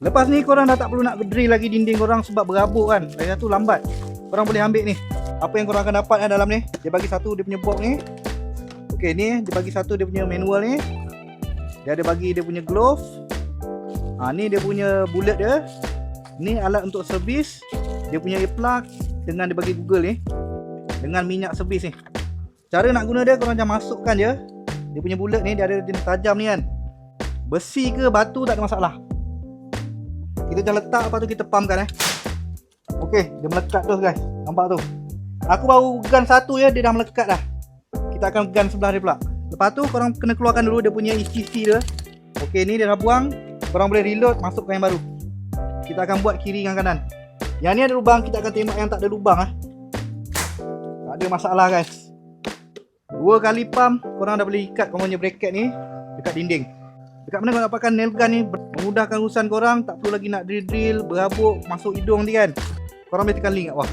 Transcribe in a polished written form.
Lepas ni korang dah tak perlu nak drill lagi dinding korang sebab berabuk kan. Lagi satu lambat. Korang boleh ambil ni. Apa yang korang akan dapat dalam ni. Dia bagi satu dia punya box ni. Okey ni dia bagi satu dia punya manual ni. Dia ada bagi dia punya glove. Ni dia punya bullet dia. Ni alat untuk servis. Dia punya plug dengan dia bagi Google ni. Dengan minyak servis ni. Cara nak guna dia korang jangan masukkan je. Dia punya bullet ni dia ada jenis tajam ni kan. Besi ke batu tak ada masalah. Kita jangan letak apa tu kita pumpkan Okey, dia melekat tu guys. Nampak tu. Aku baru gun satu je dia dah melekat dah. Kita akan gun sebelah dia pula. Lepas tu korang kena keluarkan dulu dia punya isi dia. Okey, ni dia dah buang. Korang boleh reload, masukkan yang baru. Kita akan buat kiri dengan kanan. Yang ni ada lubang, kita akan tembak yang tak ada lubang Tak ada masalah guys. 2 kali pump, korang dah boleh ikat korang punya bracket ni dekat dinding. Dekat mana korang dapatkan nail gun ni memudahkan urusan korang. Tak perlu lagi nak drill-drill, berhabuk, masuk hidung ni kan. Korang boleh tekan link kat bawah.